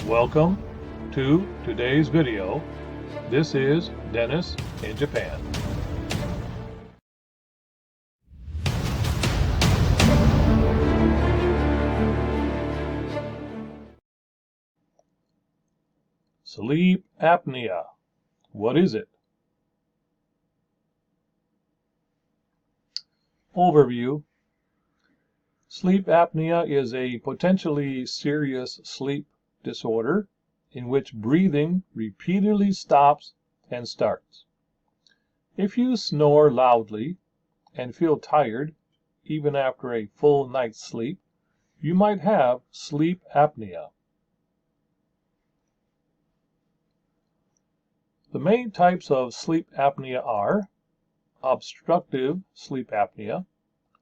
Welcome to today's video. This is Dennis in Japan. Sleep apnea. What is it? Overview. Sleep apnea is a potentially serious sleep disorder in which breathing repeatedly stops and starts. If you snore loudly and feel tired even after a full night's sleep, you might have sleep apnea. The main types of sleep apnea are obstructive sleep apnea,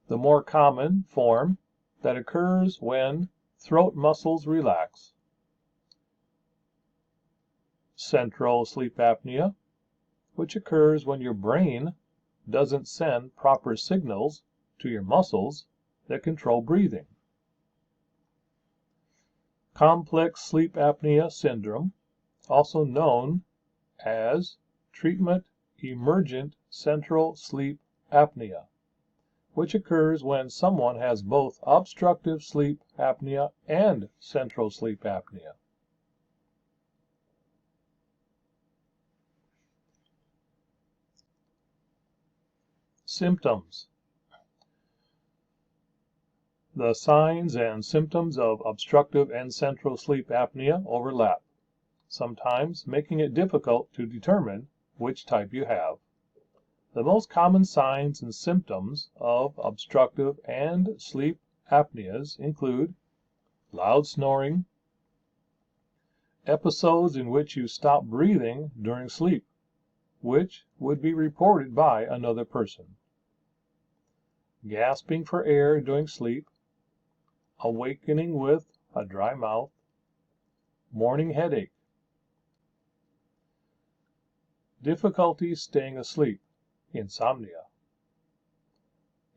the more common form that occurs when throat muscles relax; central sleep apnea, which occurs when your brain doesn't send proper signals to your muscles that control breathing; complex sleep apnea syndrome, also known as treatment emergent central sleep apnea, which occurs when someone has both obstructive sleep apnea and central sleep apnea. Symptoms. The signs and symptoms of obstructive and central sleep apnea overlap, sometimes making it difficult to determine which type you have. The most common signs and symptoms of obstructive and sleep apneas include loud snoring, episodes in which you stop breathing during sleep, which would be reported by another person, gasping for air during sleep, awakening with a dry mouth, morning headache, difficulty staying asleep, insomnia,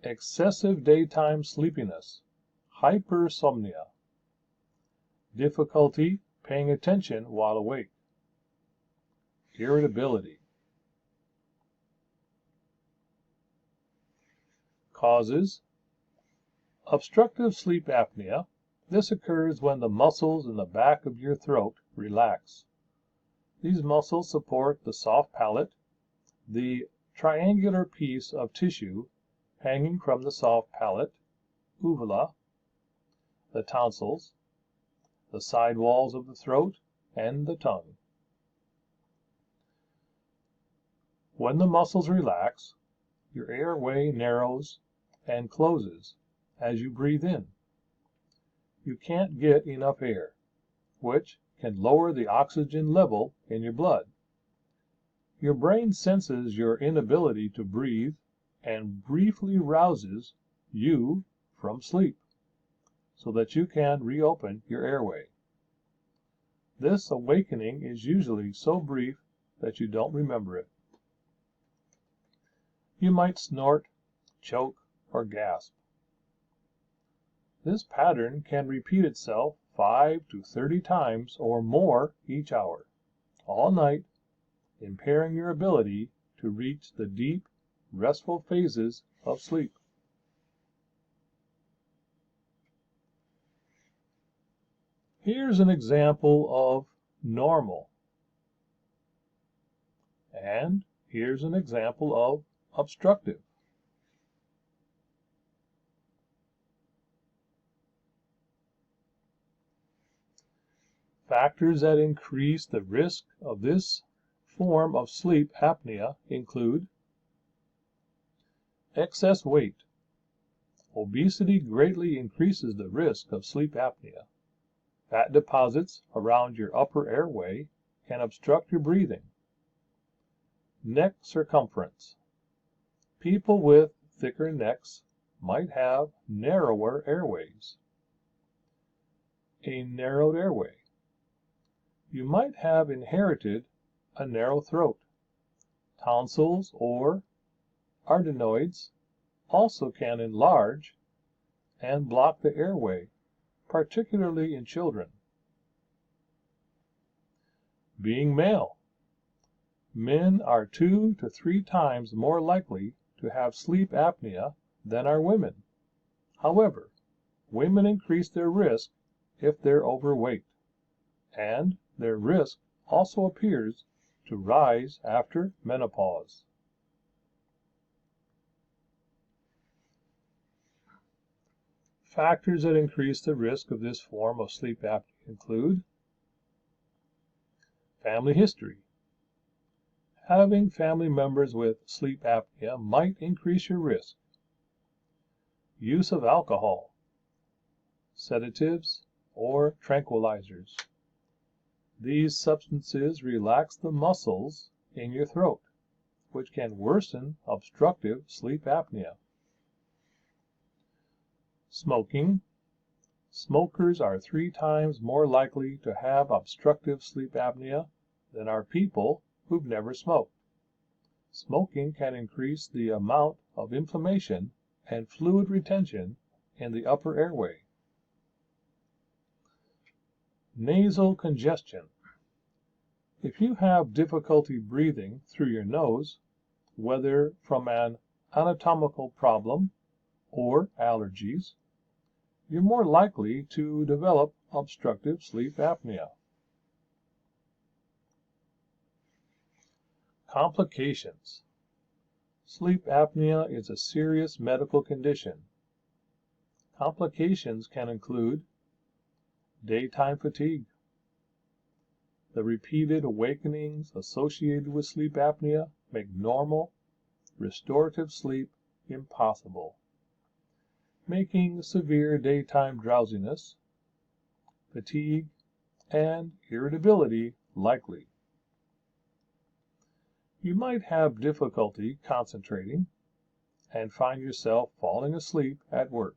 excessive daytime sleepiness, hypersomnia, difficulty paying attention while awake, irritability. Causes: obstructive sleep apnea. This occurs when the muscles in the back of your throat relax. These muscles support the soft palate, the triangular piece of tissue hanging from the soft palate, uvula, the tonsils, the side walls of the throat, and the tongue. When the muscles relax, your airway narrows and closes as you breathe in. You can't get enough air, which can lower the oxygen level in your blood. Your brain senses your inability to breathe and briefly rouses you from sleep so that you can reopen your airway. This awakening is usually so brief that you don't remember it. You might snort, choke, or gasp. This pattern can repeat itself 5 to 30 times or more each hour, all night, impairing your ability to reach the deep, restful phases of sleep. Here's an example of normal, and here's an example of obstructive. Factors that increase the risk of this form of sleep apnea include excess weight. Obesity greatly increases the risk of sleep apnea. Fat deposits around your upper airway can obstruct your breathing. Neck circumference. People with thicker necks might have narrower airways. A narrowed airway. You might have inherited a narrow throat. Tonsils or adenoids also can enlarge and block the airway, particularly in children. Being male. Men are 2 to 3 times more likely to have sleep apnea than are women. However, women increase their risk if they're overweight, and their risk also appears to rise after menopause. Factors that increase the risk of this form of sleep apnea include family history. Having family members with sleep apnea might increase your risk. Use of alcohol, sedatives, or tranquilizers. These substances relax the muscles in your throat, which can worsen obstructive sleep apnea. Smoking. Smokers are 3 times more likely to have obstructive sleep apnea than are people who've never smoked. Smoking can increase the amount of inflammation and fluid retention in the upper airway. Nasal congestion. If you have difficulty breathing through your nose, whether from an anatomical problem or allergies, you're more likely to develop obstructive sleep apnea. Complications. Sleep apnea is a serious medical condition. Complications can include daytime fatigue. The repeated awakenings associated with sleep apnea make normal, restorative sleep impossible, making severe daytime drowsiness, fatigue, and irritability likely. You might have difficulty concentrating and find yourself falling asleep at work,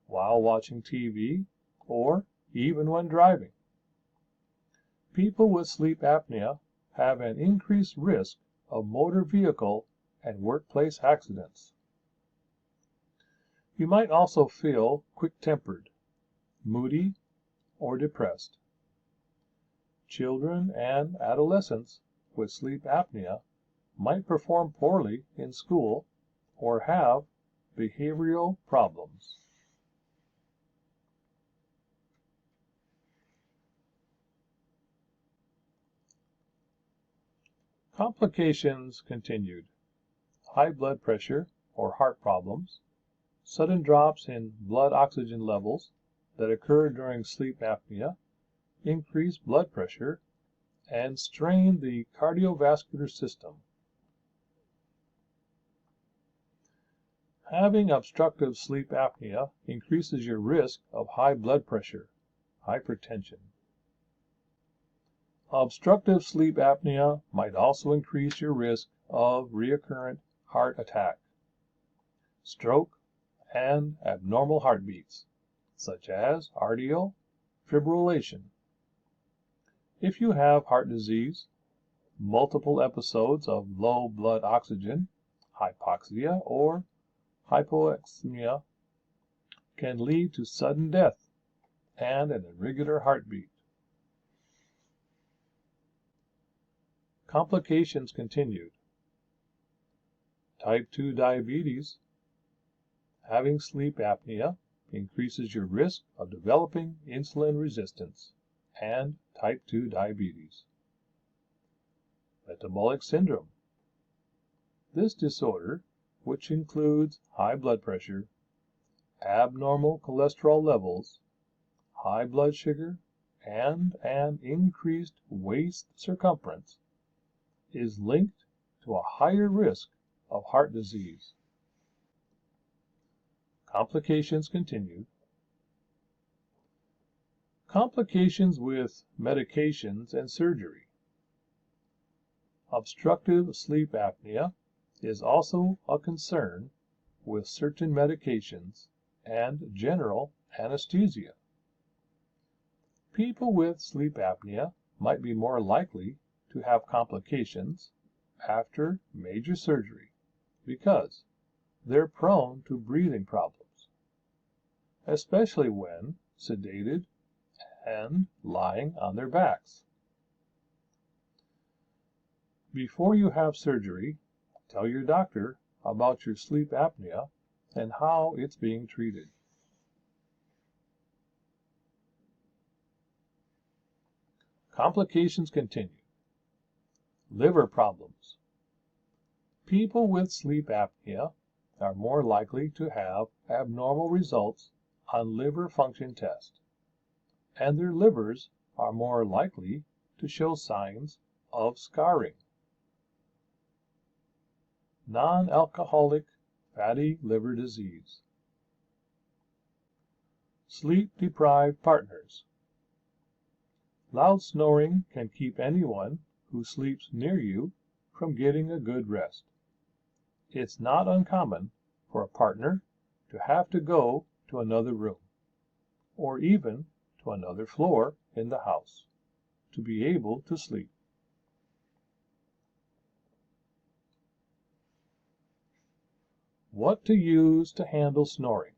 while watching TV, or even when driving. People with sleep apnea have an increased risk of motor vehicle and workplace accidents. You might also feel quick-tempered, moody, or depressed. Children and adolescents with sleep apnea might perform poorly in school or have behavioral problems. Complications continued. High blood pressure or heart problems, sudden drops in blood oxygen levels that occur during sleep apnea, increase blood pressure, and strain the cardiovascular system. Having obstructive sleep apnea increases your risk of high blood pressure, hypertension. Obstructive sleep apnea might also increase your risk of recurrent heart attack, stroke, and abnormal heartbeats, such as atrial fibrillation. If you have heart disease, multiple episodes of low blood oxygen, hypoxia, or hypoxemia can lead to sudden death and an irregular heartbeat. Complications continued. Type 2 diabetes. Having sleep apnea increases your risk of developing insulin resistance and type 2 diabetes. Metabolic syndrome. This disorder, which includes high blood pressure, abnormal cholesterol levels, high blood sugar, and an increased waist circumference, is linked to a higher risk of heart disease. Complications continued. Complications with medications and surgery. Obstructive sleep apnea is also a concern with certain medications and general anesthesia. People with sleep apnea might be more likely to have complications after major surgery because they're prone to breathing problems, especially when sedated and lying on their backs. Before you have surgery, tell your doctor about your sleep apnea and how it's being treated. Complications continue. Liver problems. People with sleep apnea are more likely to have abnormal results on liver function tests, and their livers are more likely to show signs of scarring. Non-alcoholic fatty liver disease. Sleep-deprived partners. Loud snoring can keep anyone who sleeps near you from getting a good rest. It's not uncommon for a partner to have to go to another room, or even to another floor in the house, to be able to sleep. What to use to handle snoring.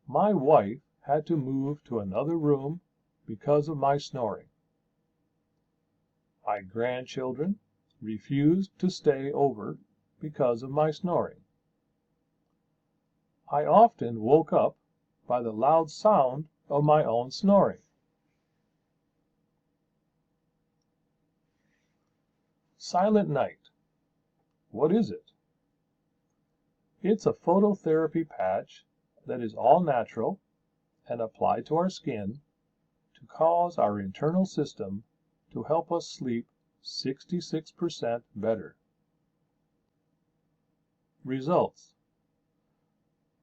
My wife had to move to another room because of my snoring. My grandchildren refused to stay over because of my snoring. I often woke up by the loud sound of my own snoring. Silent night. What is it? It's a phototherapy patch that is all natural and applied to our skin to cause our internal system to help us sleep 66% better. Results.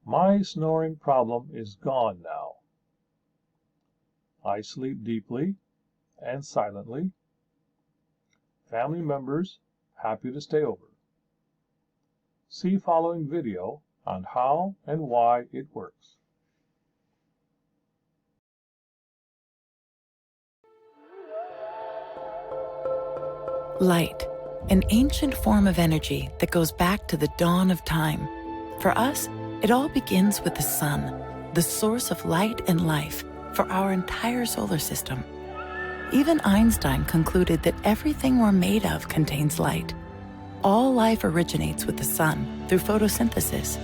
My snoring problem is gone now. I sleep deeply and silently. Family members happy to stay over. See following video on how and why it works. Light, an ancient form of energy that goes back to the dawn of time. For us, it all begins with the sun, the source of light and life for our entire solar system. Even Einstein concluded that everything we're made of contains light. All life originates with the sun through photosynthesis.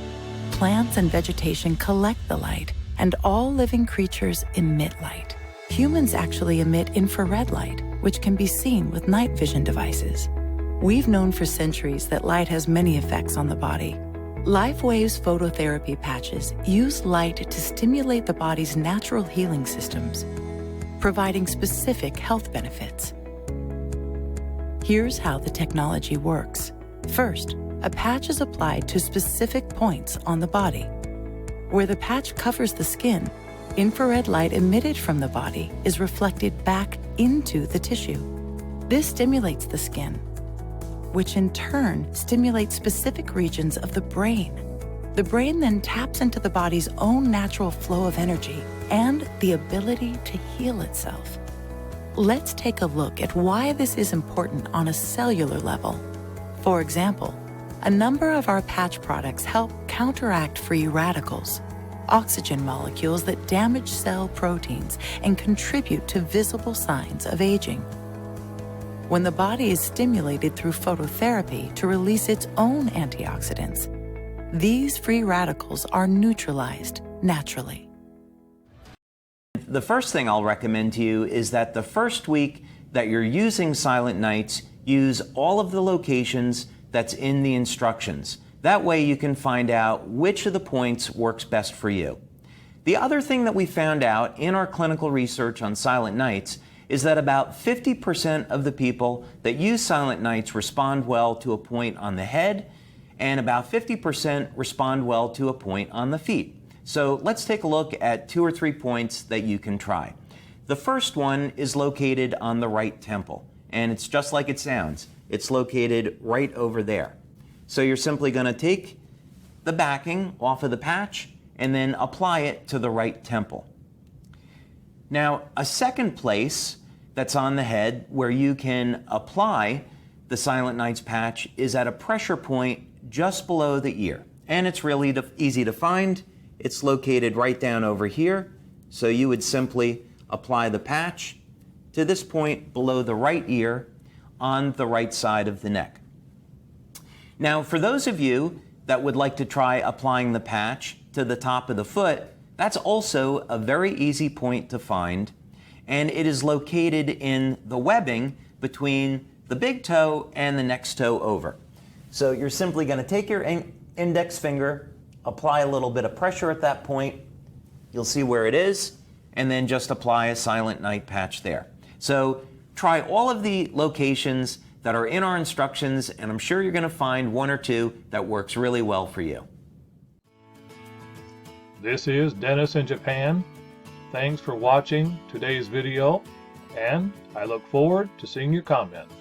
Plants and vegetation collect the light, and all living creatures emit light. Humans actually emit infrared light, which can be seen with night vision devices. We've known for centuries that light has many effects on the body. LifeWave's phototherapy patches use light to stimulate the body's natural healing systems, providing specific health benefits. Here's how the technology works. First, a patch is applied to specific points on the body. Where the patch covers the skin, infrared light emitted from the body is reflected back into the tissue. This stimulates the skin, which in turn stimulates specific regions of the brain. The brain then taps into the body's own natural flow of energy and the ability to heal itself. Let's take a look at why this is important on a cellular level. For example, a number of our patch products help counteract free radicals, oxygen molecules that damage cell proteins and contribute to visible signs of aging. When the body is stimulated through phototherapy to release its own antioxidants, these free radicals are neutralized naturally. The first thing I'll recommend to you is that the first week that you're using Silent Nights, use all of the locations that's in the instructions. That way you can find out which of the points works best for you. The other thing that we found out in our clinical research on Silent Nights is that about 50% of the people that use Silent Nights respond well to a point on the head, and about 50% respond well to a point on the feet. So let's take a look at 2 or 3 points that you can try. The first one is located on the right temple, and it's just like it sounds. It's located right over there. So you're simply going to take the backing off of the patch and then apply it to the right temple. Now, a second place that's on the head where you can apply the Silent Nights patch is at a pressure point just below the ear. And it's really easy to find. It's located right down over here. So you would simply apply the patch to this point below the right ear on the right side of the neck. Now, for those of you that would like to try applying the patch to the top of the foot, that's also a very easy point to find, and it is located in the webbing between the big toe and the next toe over. So you're simply going to take your index finger, apply a little bit of pressure at that point, you'll see where it is, and then just apply a Silent Night patch there. So try all of the locations that are in our instructions, and I'm sure you're going to find one or two that works really well for you. This is Dennis in Japan. Thanks for watching today's video, and I look forward to seeing your comments.